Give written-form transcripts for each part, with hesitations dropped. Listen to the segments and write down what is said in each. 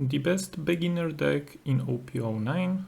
The best beginner deck in OP09,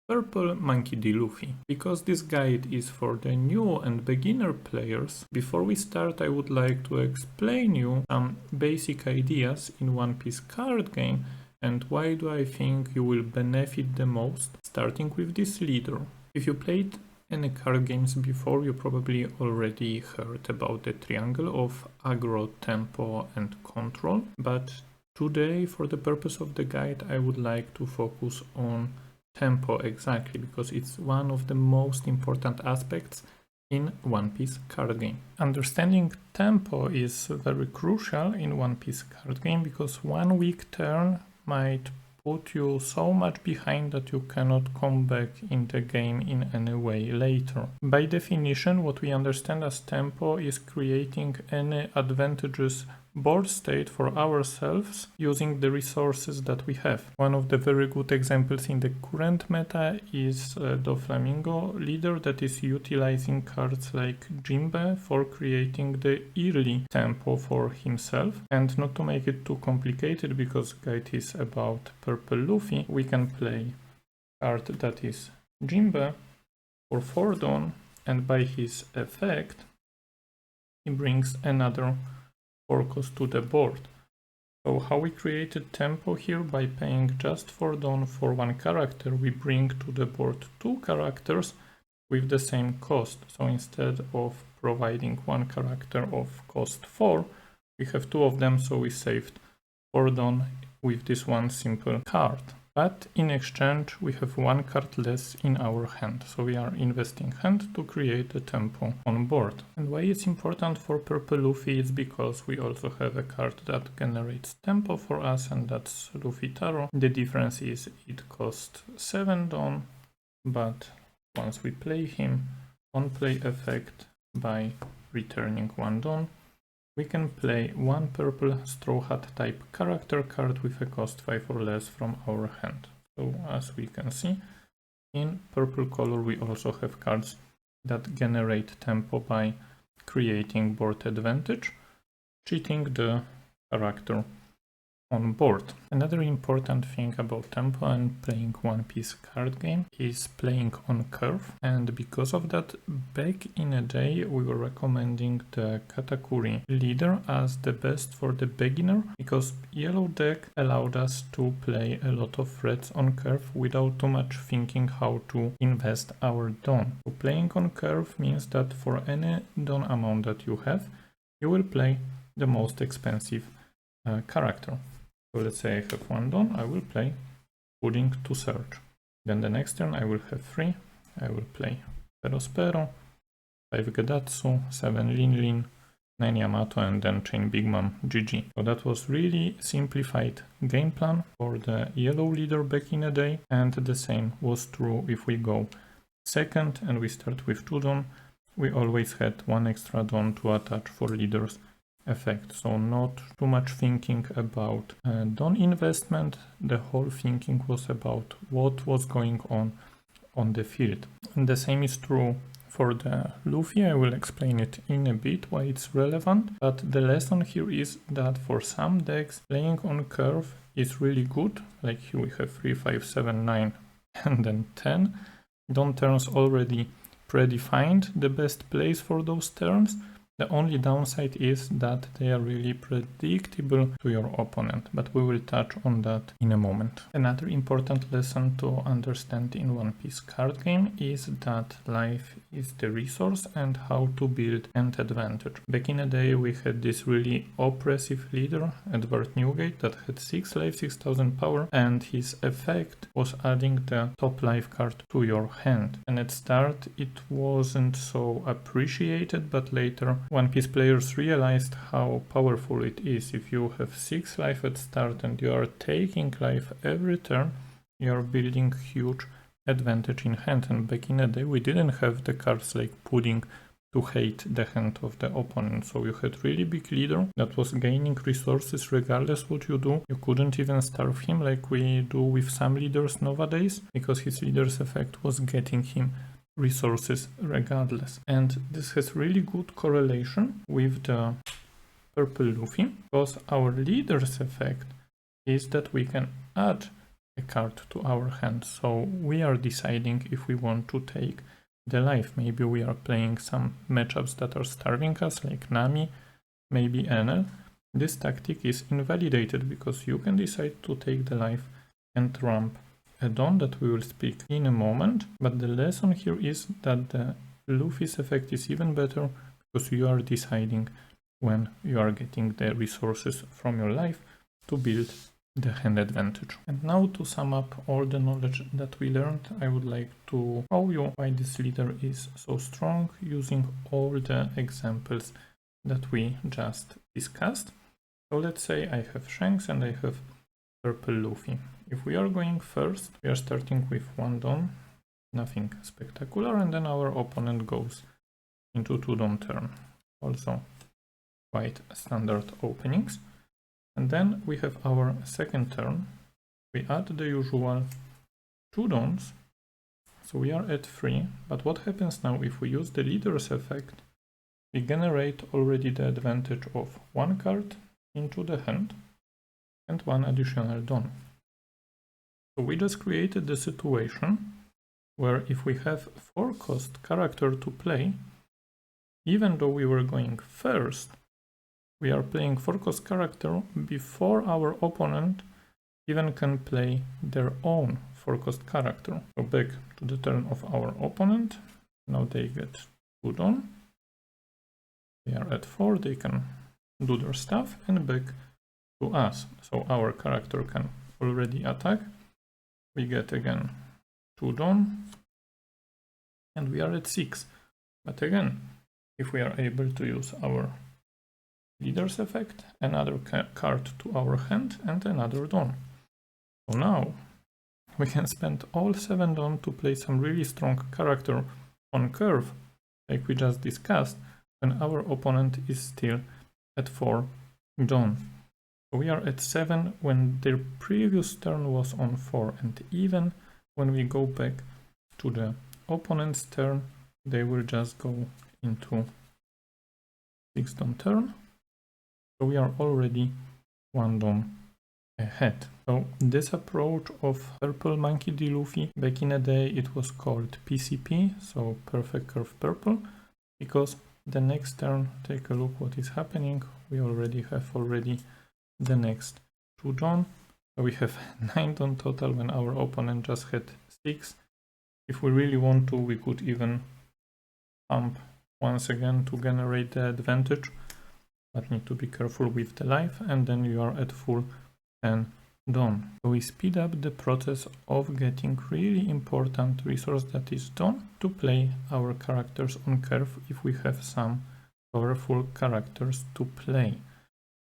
Purple Monkey D. Luffy. Because this guide is for the new and beginner players, before we start I would like to explain you some basic ideas in One Piece card game and why do I think you will benefit the most, starting with this leader. If you played any card games before, you probably already heard about the triangle of aggro, tempo and control, but today, for the purpose of the guide, I would like to focus on tempo exactly, because it's one of the most important aspects in One Piece card game. Understanding tempo is very crucial in One Piece card game, because one weak turn might put you so much behind that you cannot come back in the game in any way later. By definition, what we understand as tempo is creating any advantageous board state for ourselves using the resources that we have. One of the very good examples in the current meta is Doflamingo leader that is utilizing cards like Jinbe for creating the early tempo for himself. And not to make it too complicated, because guide is about Purple Luffy, we can play card that is Jinbe for 4 Dawn, and by his effect he brings another 4 cost to the board. So how we created tempo here? By paying just 4 Dawn for one character, we bring to the board 2 characters with the same cost. So instead of providing one character of cost 4, we have 2 of them, so we saved 4 Dawn with this one simple card. But in exchange we have 1 card less in our hand, so we are investing hand to create a tempo on board. And why it's important for Purple Luffy is because we also have a card that generates tempo for us, and that's Luffy Taro. The difference is it costs 7 Dawn, but once we play him, on play effect, by returning 1 Dawn, we can play 1 purple Straw Hat type character card with a cost 5 or less from our hand. So as we can see, in purple color we also have cards that generate tempo by creating board advantage, cheating the character on board. Another important thing about tempo and playing One Piece card game is playing on curve, and because of that, back in a day we were recommending the Katakuri leader as the best for the beginner, because yellow deck allowed us to play a lot of threats on curve without too much thinking how to invest our Dawn. So playing on curve means that for any Dawn amount that you have, you will play the most expensive character. So let's say I have 1 Dawn, I will play Pudding to Search. Then the next turn I will have 3, I will play Spero, 5 Gedatsu, 7 Lin, 9 Yamato, and then Chain Big Mom, GG. So that was really simplified game plan for the yellow leader back in the day, and the same was true if we go second and we start with 2 Dawn. We always had 1 extra Dawn to attach for leaders effect, so not too much thinking about Dawn investment. The whole thinking was about what was going on the field. And the same is true for the Luffy. I will explain it in a bit why it's relevant, but the lesson here is that for some decks playing on curve is really good. Like here we have 3, 5, 7, 9 and then 10 Dawn turns already predefined the best place for those turns. The only downside is that they are really predictable to your opponent, but we will touch on that in a moment. Another important lesson to understand in One Piece card game is that life is the resource and how to build an advantage. Back in the day we had this really oppressive leader, Edward Newgate, that had 6 life, 6000 power, and his effect was adding the top life card to your hand. And at start it wasn't so appreciated, but later One Piece players realized how powerful it is. If you have 6 life at start and you are taking life every turn, you are building huge advantage in hand. And back in the day we didn't have the cards like Pudding to hate the hand of the opponent. So you had really big leader that was gaining resources regardless what you do. You couldn't even starve him like we do with some leaders nowadays, because his leader's effect was getting him resources regardless. And this has really good correlation with the Purple Luffy, because our leader's effect is that we can add a card to our hand. So we are deciding if we want to take the life. Maybe we are playing some matchups that are starving us, like Nami, maybe Enel. This tactic is invalidated because you can decide to take the life and ramp a Dawn that we will speak in a moment. But the lesson here is that the Luffy's effect is even better because you are deciding when you are getting the resources from your life to build the hand advantage. And now, to sum up all the knowledge that we learned, I would like to show you why this leader is so strong using all the examples that we just discussed. So let's say I have Shanks and I have Purple Luffy. If we are going first, we are starting with 1 Dawn, nothing spectacular, and then our opponent goes into 2 Dawn turn. Also quite standard openings. And then we have our second turn. We add the usual 2 Dawns, so we are at 3. But what happens now if we use the leader's effect? We generate already the advantage of 1 card into the hand and 1 additional Dawn. So we just created the situation where if we have 4-cost character to play, even though we were going first, we are playing 4-cost character before our opponent even can play their own 4-cost character. So back to the turn of our opponent. Now they get 2 Dawn. They are at 4, they can do their stuff, and back to us. So our character can already attack. We get again 2 Dawn, and we are at 6. But again, if we are able to use our leader's effect, another card to our hand, and another Dawn. So now we can spend all 7 Dawn to play some really strong character on curve, like we just discussed, when our opponent is still at 4 Dawn. So we are at 7 when their previous turn was on 4, and even when we go back to the opponent's turn, they will just go into 6 Dawn turn. So we are already 1 Dawn ahead. So this approach of Purple Monkey D. Luffy, back in the day it was called PCP, so Perfect Curve Purple, because the next turn, take a look what is happening. We already have the next 2 Dawn. So we have 9 Dawn total when our opponent just had 6. If we really want to, we could even pump once again to generate the advantage, but need to be careful with the life, and then you are at full 10 Dawn. So we speed up the process of getting really important resource that is Dawn to play our characters on curve if we have some powerful characters to play.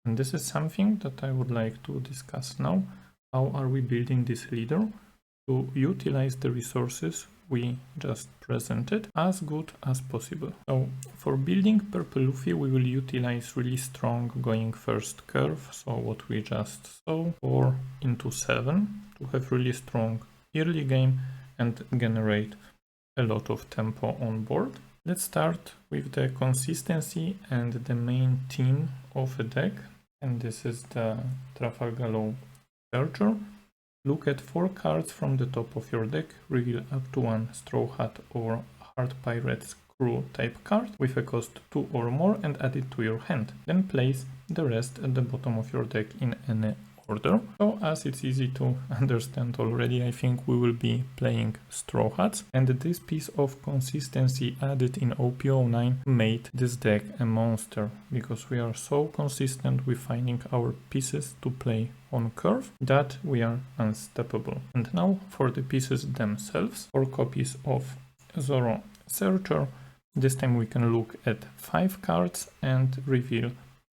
And this is something that I would like to discuss now. How are we building this leader to utilize the resources we just presented as good as possible? So for building Purple Luffy, we will utilize really strong going first curve, so what we just saw, 4 into 7 to have really strong early game and generate a lot of tempo on board. Let's start with the consistency and the main theme of a deck, and this is the Trafalgar Searcher. Look at 4 cards from the top of your deck, reveal up to 1 Straw Hat or Hard Pirate's Crew type card with a cost 2 or more and add it to your hand. Then place the rest at the bottom of your deck in any order. So as it's easy to understand already, I think we will be playing Straw Hats, and this piece of consistency added in OP09 made this deck a monster, because we are so consistent with finding our pieces to play on curve that we are unstoppable. And now for the pieces themselves, 4 copies of Zoro Searcher. This time we can look at 5 cards and reveal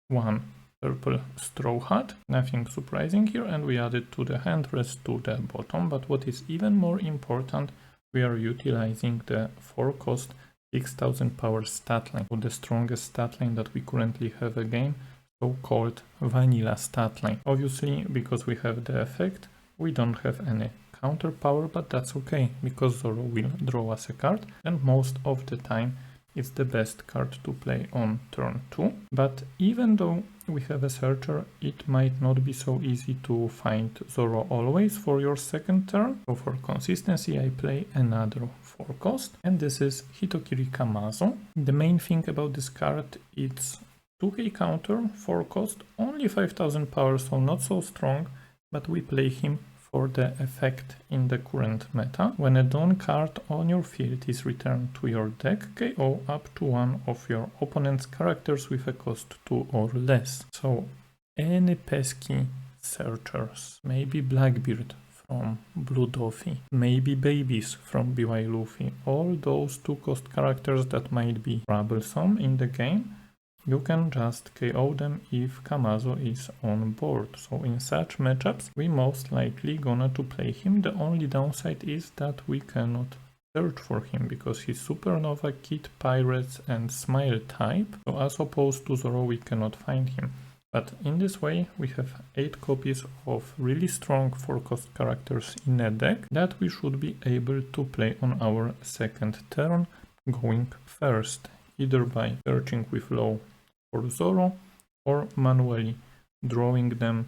1 Purple Straw Hat. Nothing surprising here, and we add it to the hand, rest to the bottom. But what is even more important, we are utilizing the 4-cost 6000 power stat line, so the strongest stat line that we currently have a game, so-called vanilla stat line. Obviously, because we have the effect, we don't have any counter power, but that's okay, because Zoro will draw us a card, and most of the time it's the best card to play on turn 2. But even though we have a searcher, it might not be so easy to find Zoro always for your second turn. So for consistency I play another 4 cost, and this is Hitokiri Kamazo. The main thing about this card, it's 2k counter, 4 cost, only 5000 power, so not so strong, but we play him for the effect in the current meta. When a Dawn card on your field is returned to your deck, KO up to one of your opponent's characters with a cost 2 or less. So any pesky searchers, maybe Blackbeard from Blue Luffy, maybe babies from BY Luffy, all those 2 cost characters that might be troublesome in the game, you can just KO them if Kamazo is on board. So in such matchups, we most likely gonna to play him. The only downside is that we cannot search for him because he's Supernova, Kid, Pirates and Smile type. So as opposed to Zoro, we cannot find him. But in this way, we have 8 copies of really strong 4 cost characters in a deck that we should be able to play on our second turn, going first, either by searching with low for Zoro or manually drawing them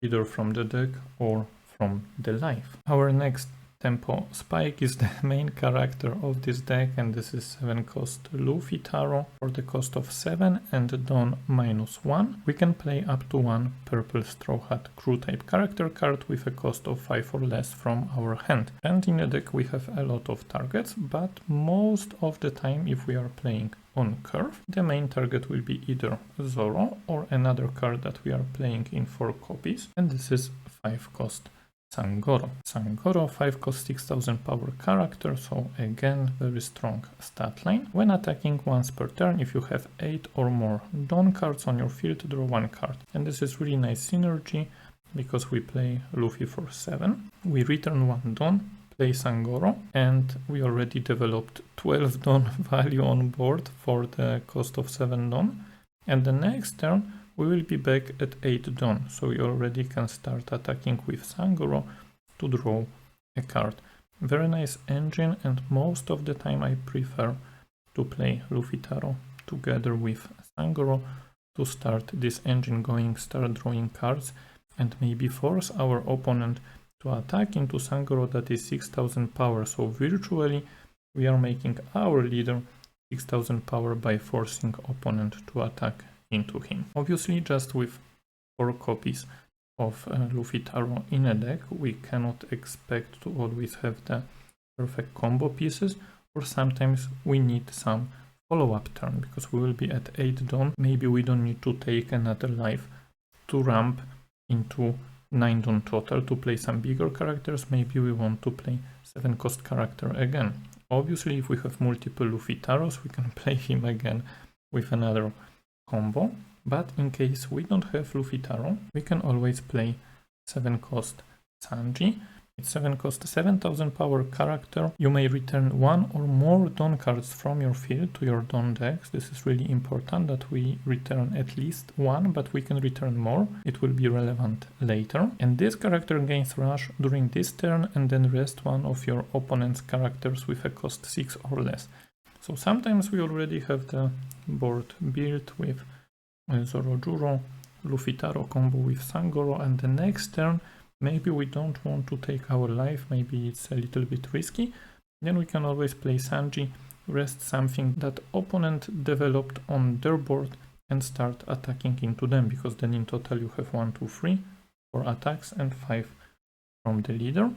either from the deck or from the life. Our next tempo spike is the main character of this deck, and this is 7 cost Luffy Taro for the cost of 7 and Dawn -1. We can play up to 1 purple Straw Hat crew type character card with a cost of 5 or less from our hand. And in the deck we have a lot of targets, but most of the time if we are playing on curve, the main target will be either Zoro or another card that we are playing in 4 copies, and this is 5 cost Sangoro. Sangoro, 5 cost 6000 power character, so again very strong stat line. When attacking once per turn, if you have 8 or more Dawn cards on your field, draw 1 card. And this is really nice synergy because we play Luffy for 7, we return 1 Dawn, play Sangoro, and we already developed 12 Dawn value on board for the cost of 7 Dawn. And the next turn we will be back at 8 Dawn, so we already can start attacking with Sangoro to draw a card. Very nice engine, and most of the time I prefer to play Luffy Taro together with Sangoro to start this engine going, start drawing cards, and maybe force our opponent to attack into Sangoro that is 6000 power. So virtually we are making our leader 6000 power by forcing opponent to attack into him. Obviously, just with 4 copies of Luffy Taro in a deck, we cannot expect to always have the perfect combo pieces, or sometimes we need some follow-up turn because we will be at 8 Dawn. Maybe we don't need to take another life to ramp into 9 Dawn total to play some bigger characters. Maybe we want to play 7 cost character again. Obviously, if we have multiple Luffy Taros, we can play him again with another combo, but in case we don't have Luffy Taro, we can always play 7 cost Sanji. It's 7 cost 7000 power character. You may return 1 or more Dawn cards from your field to your Dawn decks. This is really important that we return at least 1, but we can return more. It will be relevant later. And this character gains rush during this turn and then rest 1 of your opponent's characters with a cost 6 or less. So sometimes we already have the board built with Zorojuro, Luffy Taro combo with Sangoro, and the next turn maybe we don't want to take our life, maybe it's a little bit risky, then we can always play Sanji, rest something that opponent developed on their board and start attacking into them, because then in total you have 1, 2, 3 for attacks and 5 from the leader,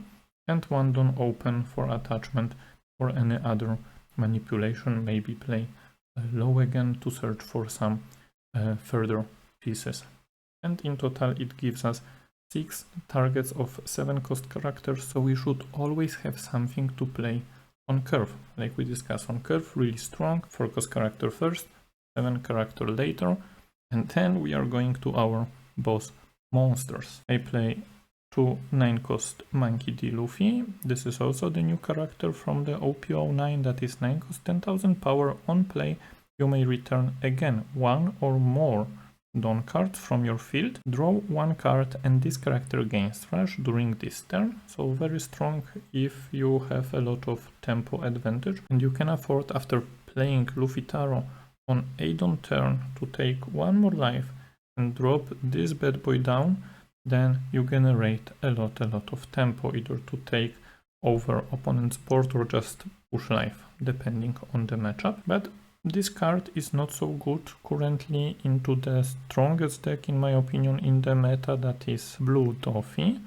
and 1 Dawn open for attachment or any other manipulation, maybe play low again to search for some further pieces. And in total it gives us 6 targets of 7 cost characters, so we should always have something to play on curve. Like we discussed, on curve really strong, 4 cost character first, 7 character later, and then we are going to our boss monsters. I play 2 9 cost Monkey D. Luffy. This is also the new character from the OP09 that is 9 cost 10,000 power. On play you may return again 1 or more Dawn cards from your field, draw 1 card, and this character gains rush during this turn. So very strong if you have a lot of tempo advantage and you can afford, after playing Luffy Taro on 8 on turn to take 1 more life and drop this bad boy down, then you generate a lot of tempo, either to take over opponent's board or just push life, depending on the matchup. But this card is not so good currently into the strongest deck, in my opinion, in the meta, that is Blue Luffy.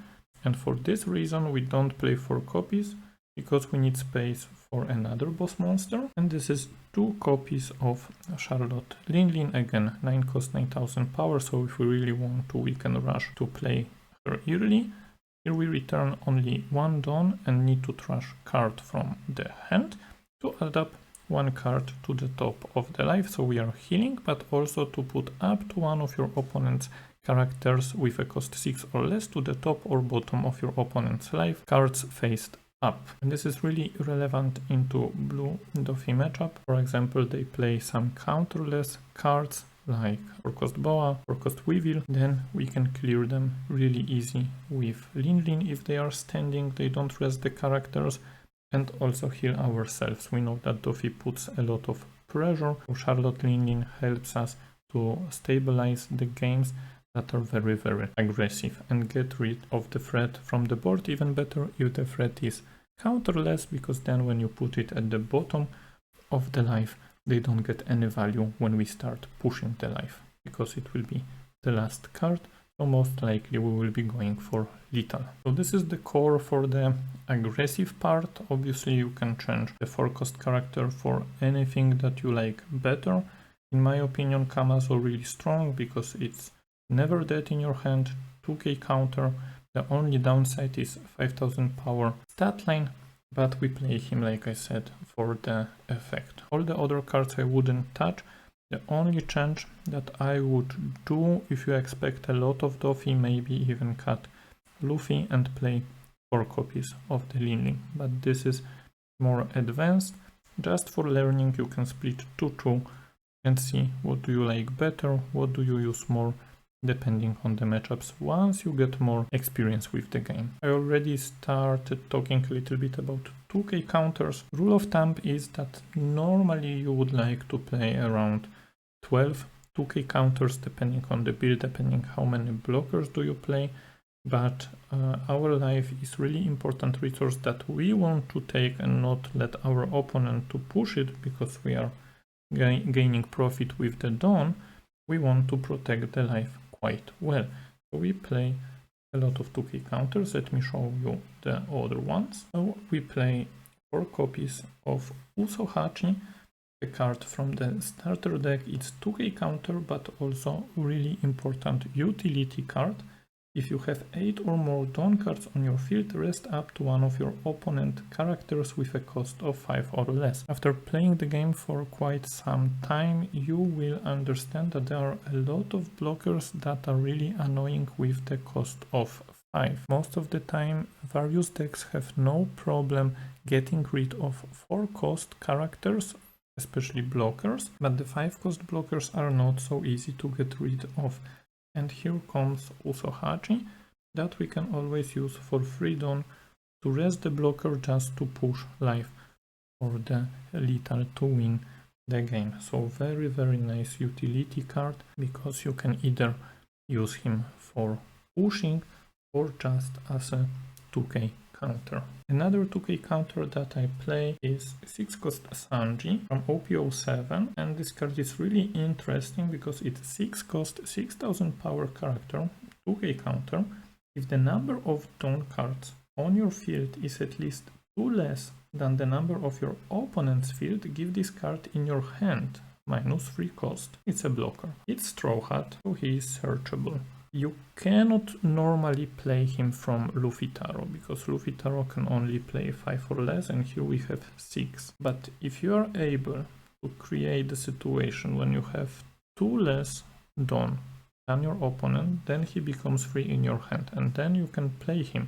And for this reason we don't play 4 copies, because we need space for another boss monster. And this is 2 copies of Charlotte Linlin, again 9 cost, 9000 power, so if we really want to we can rush to play her early. Here we return only 1 Dawn and need to trash card from the hand to add up 1 card to the top of the life, so we are healing, but also to put up to 1 of your opponent's characters with a cost 6 or less to the top or bottom of your opponent's life, cards faced up. And this is really relevant into Blue Luffy matchup. For example, they play some counterless cards like 4 cost Boa, 4 cost Weevil, then we can clear them really easy with Linlin. If they are standing, they don't rest the characters, and also heal ourselves. We know that Luffy puts a lot of pressure, so Charlotte Linlin helps us to stabilize the games that are very aggressive and get rid of the threat from the board. Even better if the threat is counterless, because then when you put it at the bottom of the life, they don't get any value when we start pushing the life, because it will be the last card. So most likely we will be going for lethal. So this is the core for the aggressive part. Obviously you can change the 4 cost character for anything that you like better. In my opinion, Kamazo really strong because it's never dead in your hand, 2k counter. The only downside is 5000 power stat line, but we play him, like I said, for the effect. All the other cards I wouldn't touch. The only change that I would do, if you expect a lot of Luffy, maybe even cut Luffy and play 4 copies of the Linlin. But this is more advanced. Just for learning, you can split 2-2 and see what do you like better, what do you use more, depending on the matchups, once you get more experience with the game. I already started talking a little bit about 2k counters. Rule of thumb is that normally you would like to play around 12 2k counters, depending on the build, depending how many blockers do you play. But our life is really important resource that we want to take and not let our opponent to push it, because we are gaining profit with the Dawn. We want to protect the life quite well. So we play a lot of 2k counters. Let me show you the other ones. So we play 4 copies of Usohachi, a card from the starter deck. It's 2k counter, but also really important utility card. If you have 8 or more Dawn cards on your field, rest up to 1 of your opponent characters with a cost of 5 or less. After playing the game for quite some time, you will understand that there are a lot of blockers that are really annoying with the cost of 5. Most of the time, various decks have no problem getting rid of 4 cost characters, especially blockers, but the 5 cost blockers are not so easy to get rid of. And here comes Usohachi, that we can always use for free Dawn to rest the blocker, just to push life for the lethal to win the game. So very nice utility card, because you can either use him for pushing or just as a 2k counter. Another 2k counter that I play is 6 cost Sanji from OP07, and this card is really interesting because it's 6 cost 6000 power character, 2k counter. If the number of Dawn cards on your field is at least 2 less than the number of your opponent's field, give this card in your hand -3 cost. It's a blocker. It's Straw Hat, so he is searchable. You cannot normally play him from Luffy Taro, because Luffy Taro can only play 5 or less, and here we have 6. But if you are able to create a situation when you have 2 less Dawn than your opponent, then he becomes free in your hand, and then you can play him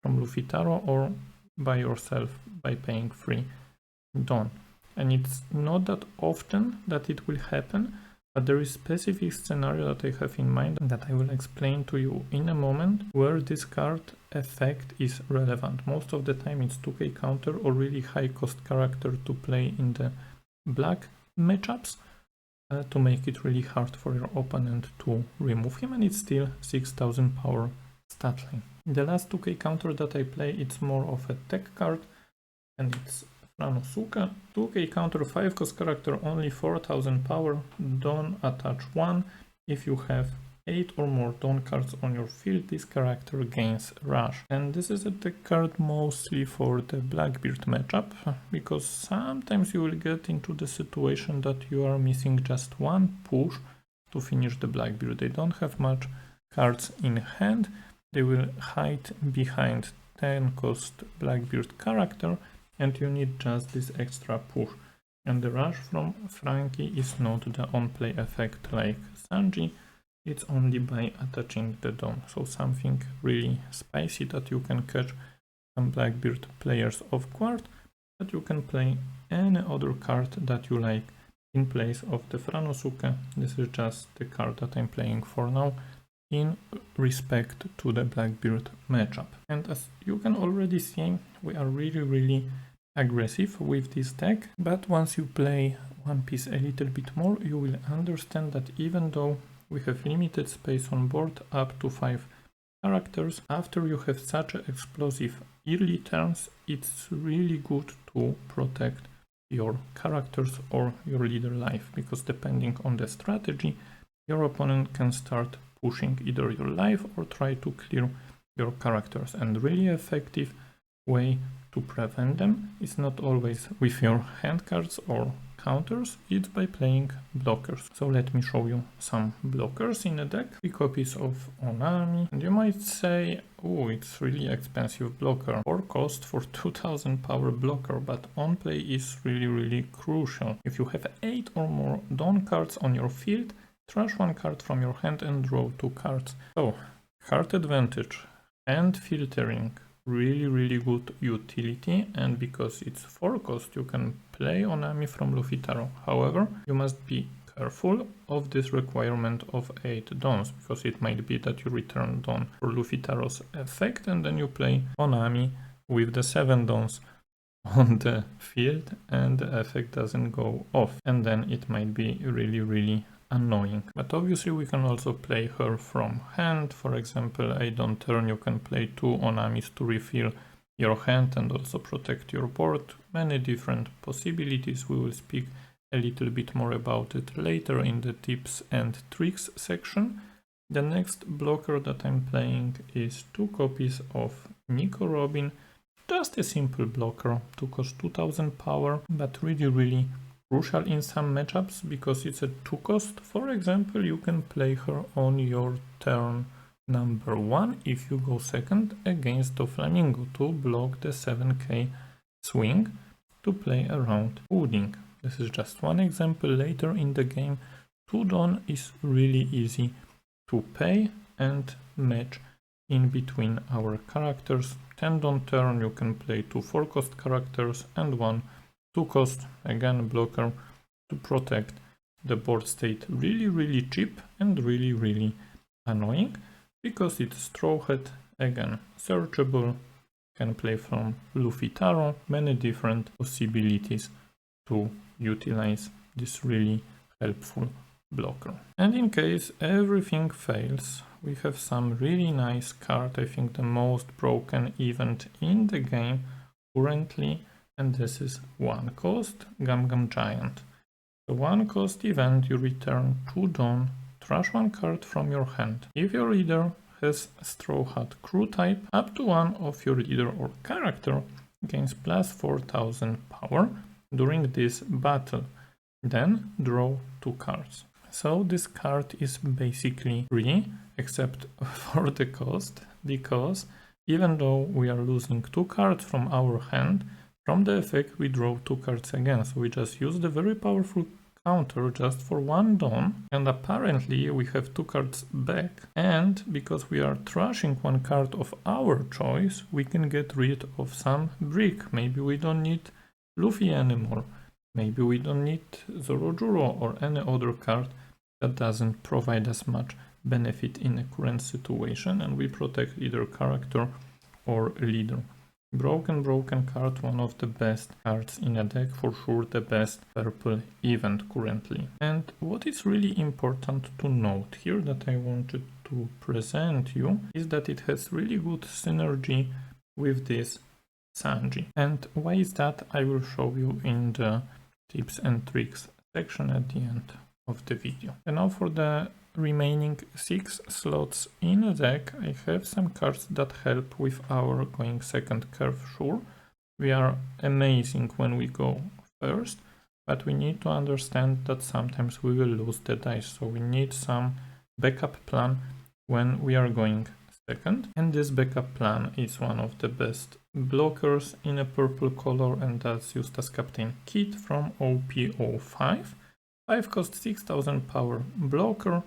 from Luffy Taro or by yourself by paying 3 Dawn. And it's not that often that it will happen, but there is a specific scenario that I have in mind and that I will explain to you in a moment, where this card effect is relevant. Most of the time it's 2k counter or really high cost character to play in the black matchups to make it really hard for your opponent to remove him, and it's still 6000 power stat line. The last 2k counter that I play, it's more of a tech card, and it's Franosuke. 2k counter, 5 cost character, only 4000 power, don't attach 1. If you have 8 or more Dawn cards on your field, this character gains Rush. And this is a deck card mostly for the Blackbeard matchup, because sometimes you will get into the situation that you are missing just one push to finish the Blackbeard. They don't have much cards in hand, they will hide behind 10 cost Blackbeard character, and you need just this extra push. And the Rush from Frankie is not the on-play effect like Sanji, it's only by attaching the Dawn. So something really spicy that you can catch some Blackbeard players off guard, but you can play any other card that you like in place of the Franosuke. This is just the card that I'm playing for now in respect to the Blackbeard matchup. And as you can already see, we are really aggressive with this deck, but once you play One Piece a little bit more, you will understand that even though we have limited space on board, up to 5 characters, after you have such explosive early turns, it's really good to protect your characters or your leader life, because depending on the strategy, your opponent can start pushing either your life or try to clear your characters, and really effective way to prevent them is not always with your hand cards or counters, it's by playing blockers. So let me show you some blockers in a deck. 3 copies of Onami, and you might say, oh, it's really expensive blocker, 4 cost for 2000 power blocker, but on play is really crucial. If you have 8 or more Dawn cards on your field, trash 1 card from your hand and draw 2 cards. So card advantage and filtering, really good utility, and because it's 4 cost you can play Onami from Luffy Taro. However, you must be careful of this requirement of 8 Dawns, because it might be that you return Dawn for Luffy Taro's effect and then you play Onami with the 7 Dawns on the field and the effect doesn't go off, and then it might be really annoying. But obviously we can also play her from hand. For example, a Dawn turn you can play 2 Onamis to refill your hand and also protect your board. Many different possibilities. We will speak a little bit more about it later in the tips and tricks section. The next blocker that I'm playing is 2 copies of Nico Robin. Just a simple blocker to cost 2000 power, but really crucial in some matchups because it's a 2 cost. For example, you can play her on your turn number 1 if you go second against Doflamingo to block the 7k swing to play around Pudding. This is just one example. Later in the game, 2 Dawn is really easy to pay and match in between our characters. 10 Dawn turn you can play 2 4 cost characters and 1 2 cost, again blocker, to protect the board state. Really cheap and really annoying because it's Straw Hat, again searchable, can play from Luffy Taro, many different possibilities to utilize this really helpful blocker. And in case everything fails, we have some really nice card, I think the most broken event in the game currently, and this is 1 cost Gum Giant. The 1 cost event, you return 2 Dawn, trash 1 card from your hand. If your leader has Straw Hat crew type, up to 1 of your leader or character gains plus 4000 power during this battle. Then draw 2 cards. So this card is basically free except for the cost, because even though we are losing 2 cards from our hand, from the effect we draw 2 cards again, so we just use the very powerful counter just for 1 Dawn, and apparently we have 2 cards back, and because we are trashing 1 card of our choice, we can get rid of some brick. Maybe we don't need Luffy anymore, maybe we don't need Zorojuro or any other card that doesn't provide us much benefit in a current situation, and we protect either character or leader. Broken card, one of the best cards in a deck, for sure the best purple event currently. And what is really important to note here that I wanted to present you is that it has really good synergy with this Sanji. And why is that? I will show you in the tips and tricks section at the end of the video. And now for the remaining 6 slots in a deck, I have some cards that help with our going second curve. Sure, we are amazing when we go first, but we need to understand that sometimes we will lose the dice, so we need some backup plan when we are going second. And this backup plan is one of the best blockers in a purple color, and that's used as Captain Kid from OP09. 5 cost 6000 power blocker.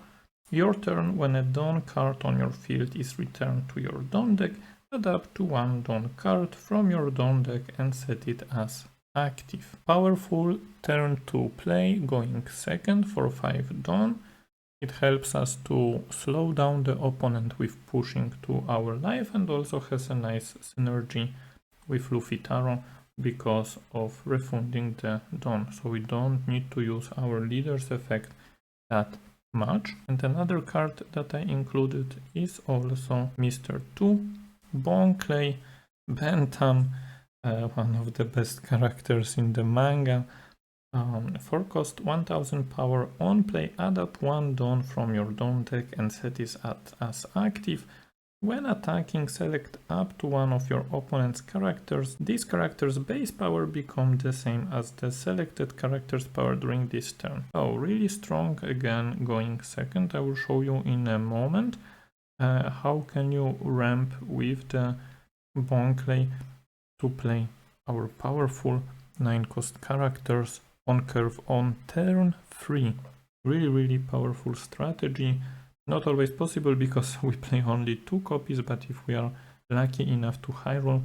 Your turn, when a Dawn card on your field is returned to your Dawn deck, add up to 1 Dawn card from your Dawn deck and set it as active. Powerful turn to play, going second for 5 Dawn. It helps us to slow down the opponent with pushing to our life, and also has a nice synergy with Luffy Taro because of refunding the Dawn. So we don't need to use our leader's effect that much. And another card that I included is also Mr. 2, Bonkley Bantam, one of the best characters in the manga. 4 cost 1000 power, on play add up 1 Dawn from your Dawn deck and set it as active. When attacking, select up to one of your opponent's characters. This character's base power becomes the same as the selected character's power during this turn. So really strong, again going second. I will show you in a moment how can you ramp with the Bonkley to play our powerful 9 cost characters on curve on turn 3. Really powerful strategy. Not always possible because we play only 2 copies, but if we are lucky enough to high roll,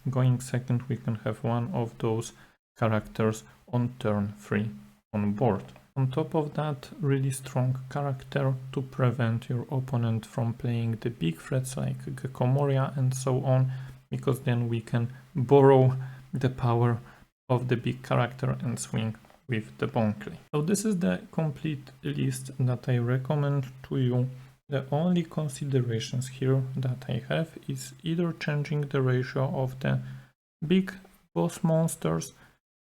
going second we can have one of those characters on turn 3 on board. On top of that, really strong character to prevent your opponent from playing the big threats like Gekomoria and so on, because then we can borrow the power of the big character and swing with the Bonkley. So this is the complete list that I recommend to you. The only considerations here that I have is either changing the ratio of the big boss monsters,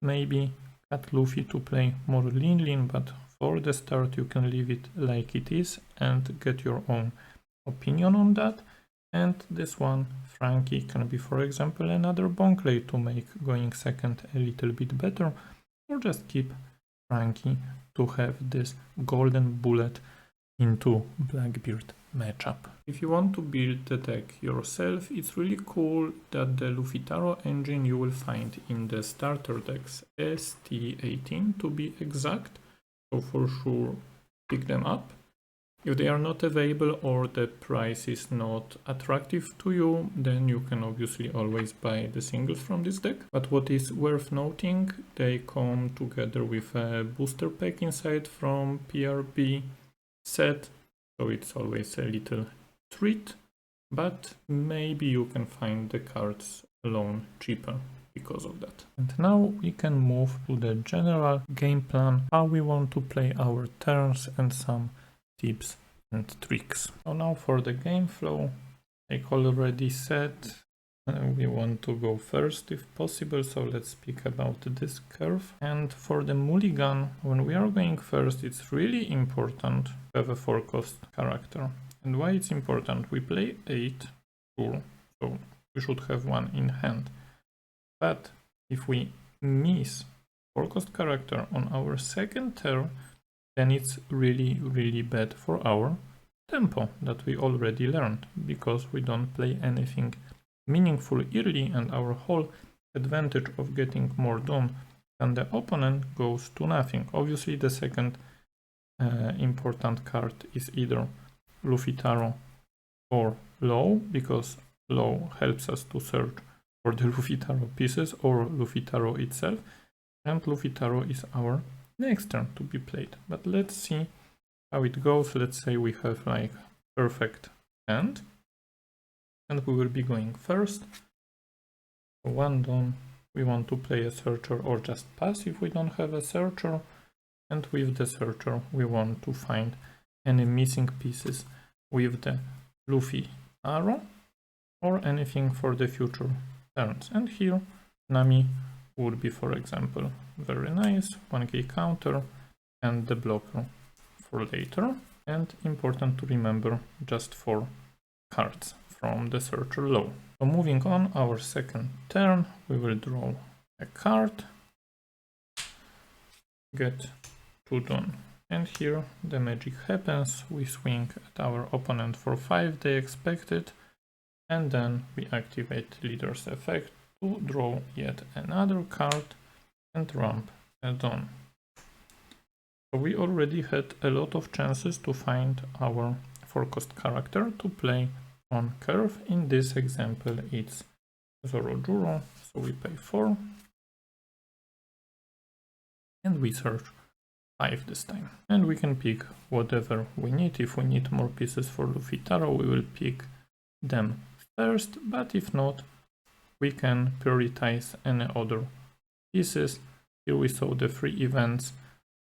maybe cut Luffy to play more lean, but for the start you can leave it like it is and get your own opinion on that. And this one, Frankie, can be for example another Bonkley to make going second a little bit better, or just keep Frankie to have this golden bullet into Blackbeard matchup. If you want to build the deck yourself, it's really cool that the Luffy Taro engine you will find in the starter decks, ST18 to be exact, so for sure pick them up. If they are not available or the price is not attractive to you, then you can obviously always buy the singles from this deck. But what is worth noting, they come together with a booster pack inside from PRB set, so it's always a little treat, but maybe you can find the cards alone cheaper because of that. And now we can move to the general game plan, how we want to play our turns and some tips and tricks. So now for the game flow, like already said, we want to go first if possible, so let's speak about this curve. And for the mulligan, when we are going first, it's really important to have a 4 cost character. And why it's important? We play 8, sure, so we should have one in hand. But if we miss 4 cost character on our second turn, then it's really bad for our tempo that we already learned, because we don't play anything meaningful early and our whole advantage of getting more done than the opponent goes to nothing. Obviously the second important card is either Luffy Taro or Low, because Low helps us to search for the Luffy Taro pieces, or Luffy Taro itself, and Luffy Taro is our next turn to be played. But let's see how it goes. Let's say we have like perfect hand and we will be going first. So 1 done. We want to play a searcher or just pass if we don't have a searcher. And with the searcher, we want to find any missing pieces with the Luffy arrow or anything for the future turns. And here, Nami would be, for example, very nice, 1k counter and the blocker for later. And important to remember, just 4 cards from the searcher low. So moving on, our second turn, we will draw a card, get 2 done. And here the magic happens, we swing at our opponent for 5, they expect it, and then we activate leader's effect to draw yet another card and ramp a done. So we already had a lot of chances to find our 4-cost character to play on curve. In this example it's Zorojuro, so we pay 4 and we search 5 this time. And we can pick whatever we need. If we need more pieces for Luffy Taro, we will pick them first, but if not, we can prioritize any other pieces. Here we saw the 3 events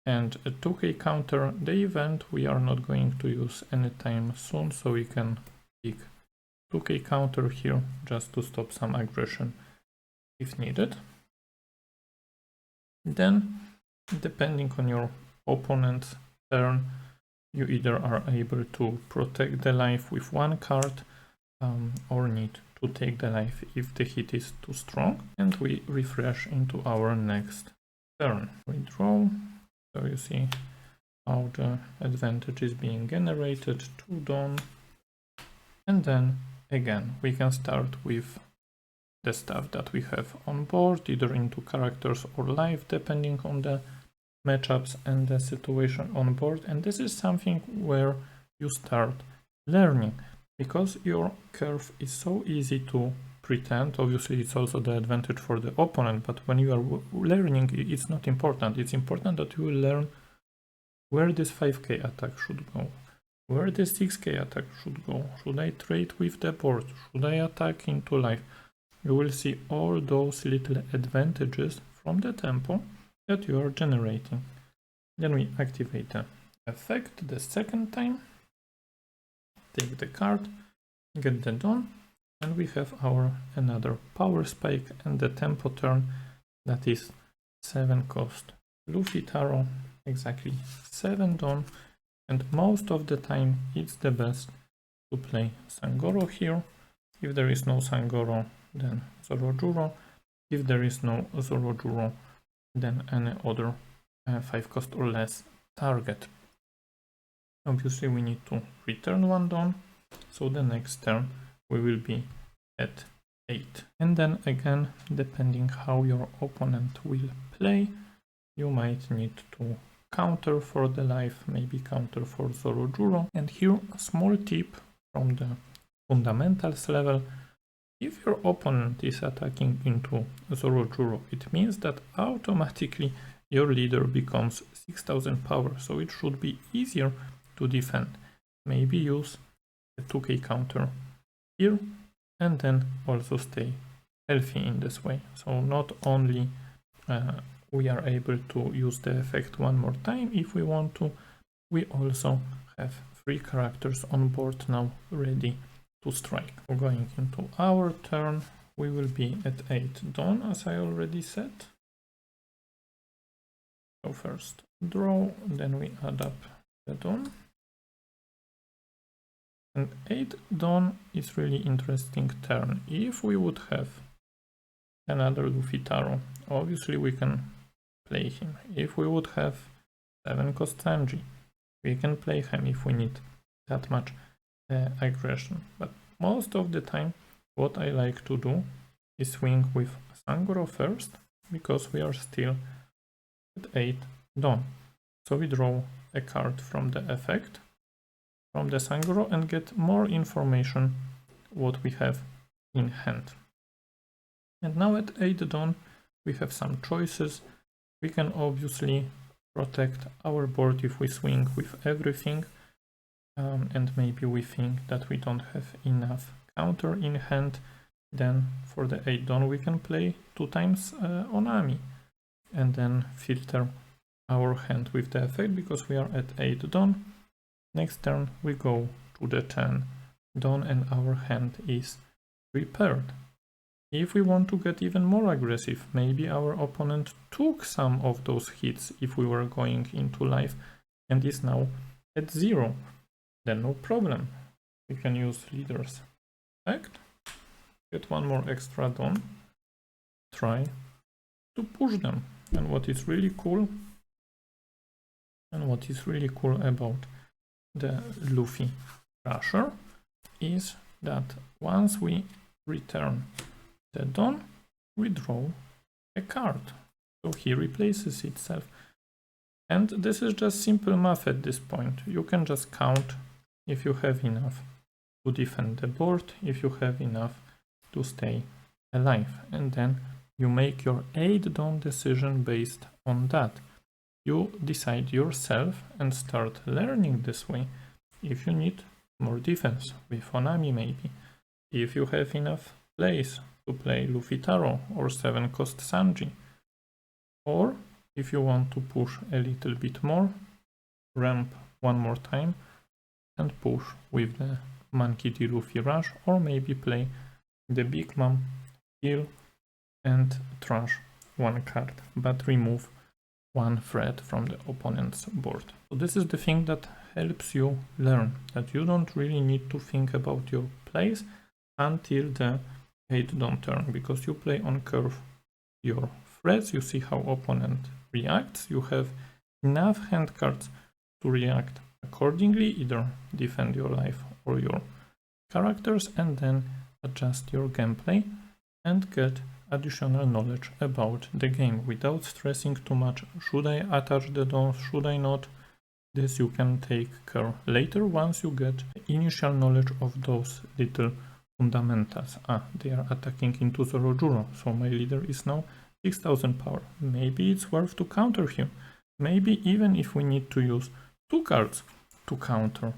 and a 2k counter. The event we are not going to use anytime soon, so we can pick 2k counter here just to stop some aggression if needed. Then, depending on your opponent's turn, you either are able to protect the life with 1 card or need to take the life if the hit is too strong, and we refresh into our next turn. We draw, so you see how the advantage is being generated, 2 done, and then again we can start with the stuff that we have on board, either into characters or life, depending on the matchups and the situation on board. And this is something where you start learning, because your curve is so easy to pretend. Obviously it's also the advantage for the opponent, but when you are learning, it's not important. It's important that you will learn where this 5k attack should go, where the 6k attack should go, should I trade with the board, should I attack into life. You will see all those little advantages from the tempo that you are generating. Then we activate the effect the second time, take the card, get that done, and we have our another power spike and the tempo turn that is 7 cost Luffy Taro, exactly 7 done, and most of the time it's the best to play Sangoro here. If there is no Sangoro, then Zorojuro. If there is no Zorojuro, then any other 5 cost or less target. Obviously we need to return 1 done, so the next turn we will be at 8. And then again, depending how your opponent will play, you might need to counter for the life, maybe counter for Zorojuro. And here a small tip from the fundamentals level: if your opponent is attacking into Zorojuro, it means that automatically your leader becomes 6000 power, so it should be easier to defend. Maybe use a 2k counter here and then also stay healthy in this way. So not only we are able to use the effect 1 more time if we want to, we also have 3 characters on board now ready to strike. Going into our turn, we will be at 8 done, as I already said. So first draw, then we add up the done. And 8 done is really interesting turn. If we would have another Luffy Taro, obviously we can play him. If we would have 7 cost Sanji, we can play him if we need that much aggression. But most of the time what I like to do is swing with Sangoro first, because we are still at 8 done. So we draw a card from the effect, from the Sangoro, and get more information what we have in hand. And now at 8 done we have some choices. We can obviously protect our board if we swing with everything, and maybe we think that we don't have enough counter in hand. Then for the 8 Dawn we can play 2 times Onami and then filter our hand with the effect because we are at 8 Dawn. Next turn we go to the 10 Dawn and our hand is prepared. If we want to get even more aggressive, maybe our opponent took some of those hits if we were going into life and is now at 0, then no problem. We can use leader's effect, get one more extra Dawn, try to push them. And what is really cool about the Luffy Crusher is that once we return the Dawn, we draw a card. So he replaces itself. And this is just simple math at this point. You can just count if you have enough to defend the board, if you have enough to stay alive. And then you make your 8 Dawn decision based on that. You decide yourself and start learning this way. If you need more defense, with Onami maybe. If you have enough plays to play Luffy Taro or 7-cost Sanji. Or if you want to push a little bit more, ramp one more time and push with the Monkey D. Luffy Rush, or maybe play the Big Mom, heal and trash one card, but remove one threat from the opponent's board. So this is the thing that helps you learn, that you don't really need to think about your plays until the 8 Dawn turn, because you play on curve your threats, you see how opponent reacts, you have enough hand cards to react accordingly, either defend your life or your characters, and then adjust your gameplay and get additional knowledge about the game without stressing too much. Should I attach the Dawns? Should I not? This you can take care later once you get initial knowledge of those little fundamentals. They are attacking into Zorojuro, so my leader is now 6000 power. Maybe it's worth to counter him. Maybe even if we need to use 2 cards to counter,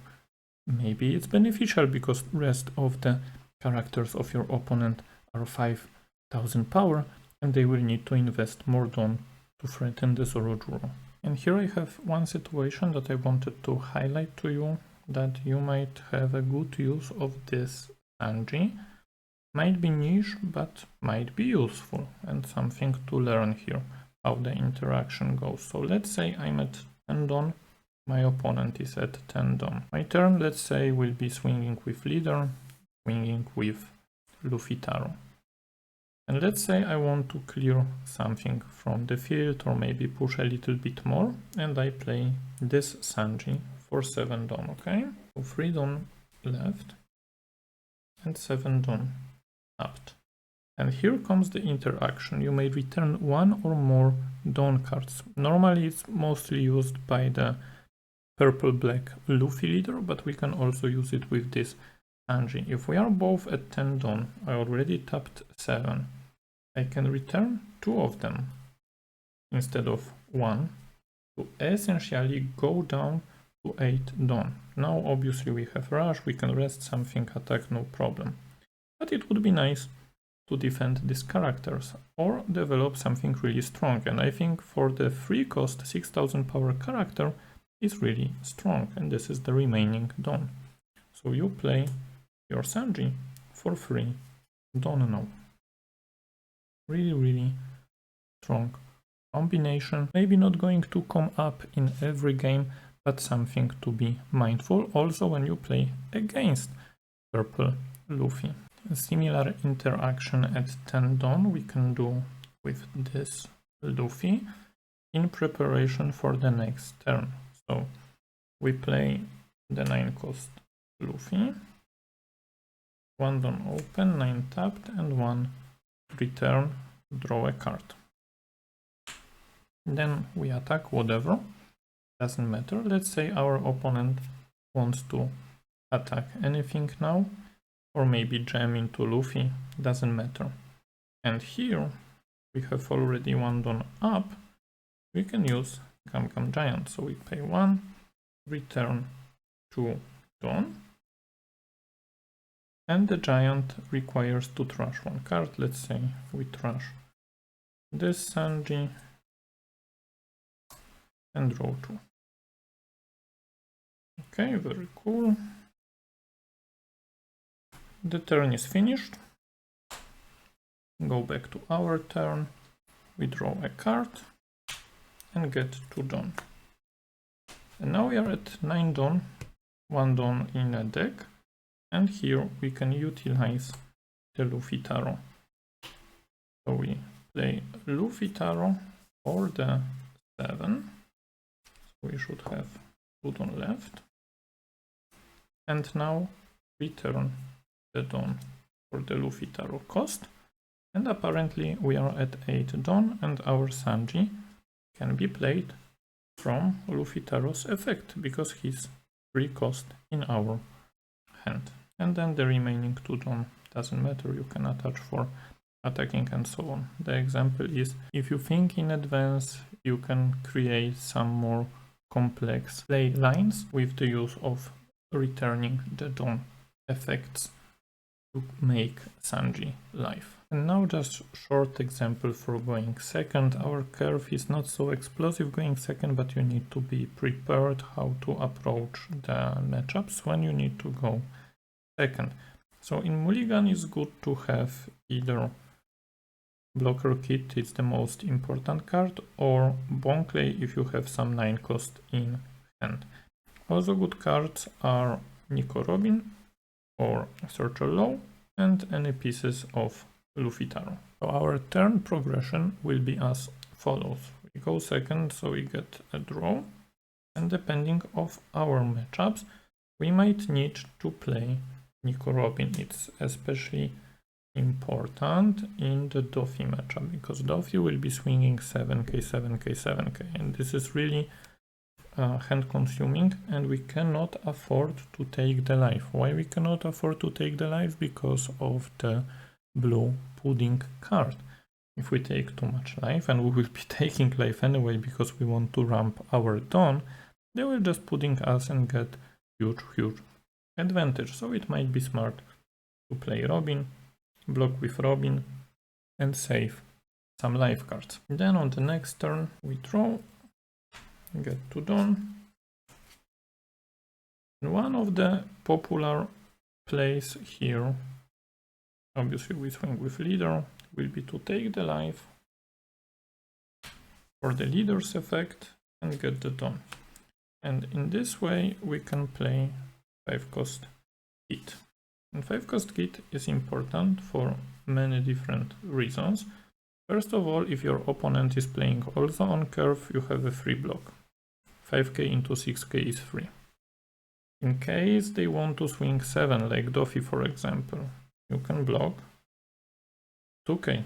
maybe it's beneficial because rest of the characters of your opponent are 5000 power and they will need to invest more Dawn to threaten the Zorojuro. And here I have one situation that I wanted to highlight to you, that you might have a good use of this Sanji. Might be niche, but might be useful and something to learn here, how the interaction goes. So let's say I'm at 10 Dawn, my opponent is at 10 Dawn. My turn, let's say, will be swinging with leader, swinging with Luffy Taro. And let's say I want to clear something from the field or maybe push a little bit more, and I play this Sanji for 7 Dawn, okay? So 3 Dawn left and 7 Dawn tapped. And here comes the interaction. You may return 1 or more Dawn cards. Normally it's mostly used by the Purple Black Luffy leader, but we can also use it with this Sanji. If we are both at 10 Dawn, I already tapped 7. I can return 2 of them instead of 1 to essentially go down to 8 Dawn. Now obviously we have rush, we can rest something, attack, no problem. But it would be nice to defend these characters or develop something really strong, and I think for the 3-cost 6000 power character is really strong, and this is the remaining Dawn. So you play your Sanji for 3 Dawn now. Really strong combination. Maybe not going to come up in every game, but something to be mindful also when you play against Purple Luffy. A similar interaction at 10 Dawn we can do with this Luffy in preparation for the next turn. So we play the 9-cost Luffy, 1 Dawn open, 9 tapped, and 1 return, draw a card. Then we attack whatever, doesn't matter. Let's say our opponent wants to attack anything now, or maybe jam into Luffy, doesn't matter. And here we have already 1 Dawn up, we can use Gum Gum Giant. So we pay 1, 1, return 2 Dawn, And the giant requires to trash one card. Let's say we trash this Sanji and draw 2. Okay, very cool. The turn is finished. Go back to our turn. We draw a card and get 2 Dawn. And now we are at 9 Dawn, 1 Dawn in a deck. And here we can utilize the Luffy Taro. So we play Luffy Taro for the 7. So we should have 2 Dawn left. And now return the Dawn for the Luffy Taro cost. And apparently we are at 8 Dawn and our Sanji can be played from Luffy Taro's effect because he's 3 cost in our hand. And then the remaining 2 Dawn doesn't matter, you can attach for attacking and so on. The example is, if you think in advance, you can create some more complex play lines with the use of returning the Dawn effects to make Sanji live. And now just short example for going second. Our curve is not so explosive going second, but you need to be prepared how to approach the matchups when you need to go second. So in Mulligan it's good to have either Blocker Kit, it's the most important card, or Bonkley if you have some 9 cost in hand. Also good cards are Nico Robin or Searcher Low and any pieces of Luffy Taro. So our turn progression will be as follows. We go second, so we get a draw, and depending of our matchups, we might need to play Nico Robin. It's especially important in the Doffy matchup because Doffy will be swinging 7k, 7k, 7k, and this is really hand consuming, and we cannot afford to take the life. Why we cannot afford to take the life? Because of the blue pudding card. If we take too much life, and we will be taking life anyway because we want to ramp our Dawn, they will just pudding us and get huge advantage. So it might be smart to play Robin, block with Robin, and save some life cards. Then on the next turn we draw, get 2 Dawn. And one of the popular plays here, obviously we swing with leader, will be to take the life for the leader's effect and get the Dawn. And in this way we can play 5 cost kit. And 5 cost kit is important for many different reasons. First of all, if your opponent is playing also on curve, you have a free block. 5k into 6k is free. In case they want to swing 7 like Doffy for example, you can block 2k.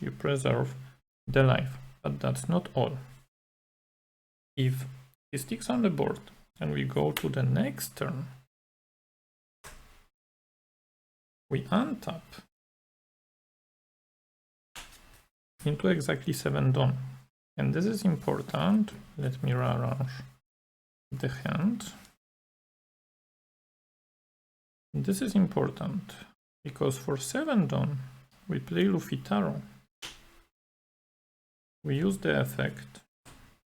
You preserve the life, but that's not all. If he sticks on the board and we go to the next turn, we untap into exactly 7 Dawn. And this is important. Let me rearrange the hand. This is important because for 7 Dawn we play Luffy Taro. We use the effect,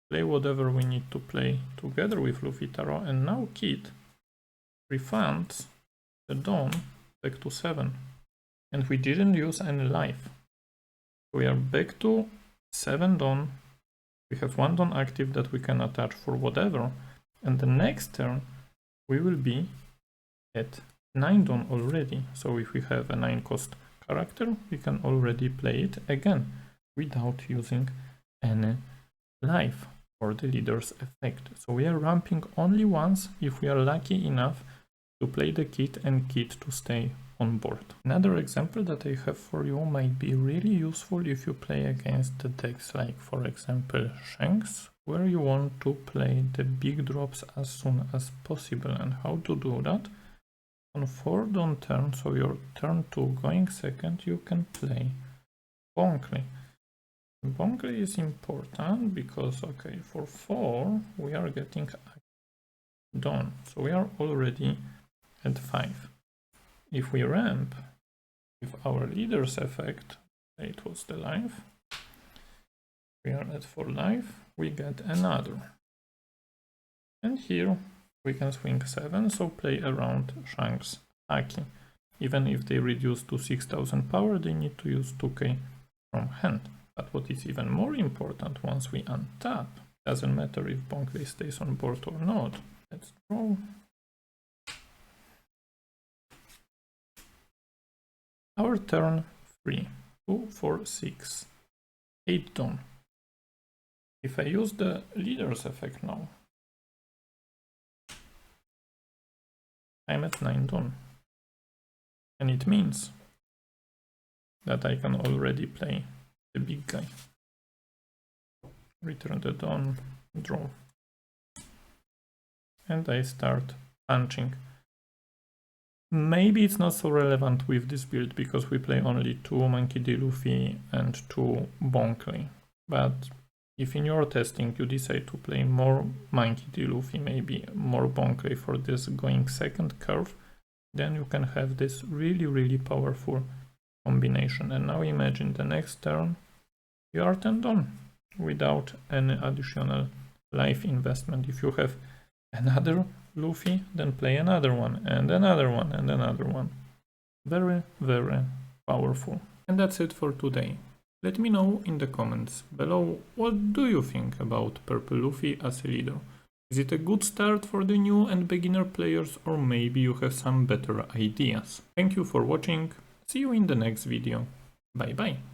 play whatever we need to play together with Luffy Taro, and now Kid refunds the Dawn back to 7. And we didn't use any life. We are back to 7 Dawn. We have 1 Dawn active that we can attach for whatever, and the next turn we will be at 9 Dawn already. So if we have a 9 cost character, we can already play it again without using any life for the leader's effect. So we are ramping only once if we are lucky enough to play the kit and kit to stay on board. Another example that I have for you might be really useful if you play against the decks like for example Shanks, where you want to play the big drops as soon as possible. And how to do that? On 4 Dawn turn, so your turn 2 going second, you can play Bonkley. Bonkley is important because, okay, for 4 we are getting Dawn, so we are already at 5. if we ramp with our leader's effect, it was the life, we are at 4 life, we get another. And here we can swing 7, so play around Shanks' Haki. Even if they reduce to 6000 power, they need to use 2k from hand. But what is even more important, once we untap, doesn't matter if Bonkley stays on board or not. Let's draw. Our turn 3, 2, 4, 6, 8 done. If I use the leader's effect now, I'm at 9 done. And it means that I can already play the big guy. Return the dawn, draw. And I start punching. Maybe it's not so relevant with this build because we play only 2 Monkey D. Luffy and 2 Bonkley. But if in your testing you decide to play more Monkey D. Luffy, maybe more Bonkley for this going second curve, then you can have this really powerful combination. And now imagine the next turn you are 10 done without any additional life investment. If you have another Luffy, then play another one and another one and another one. Very powerful. And that's it for today. Let me know in the comments below, what do you think about Purple Luffy as a leader? Is it a good start for the new and beginner players, or maybe you have some better ideas? Thank you for watching, see you in the next video, bye bye!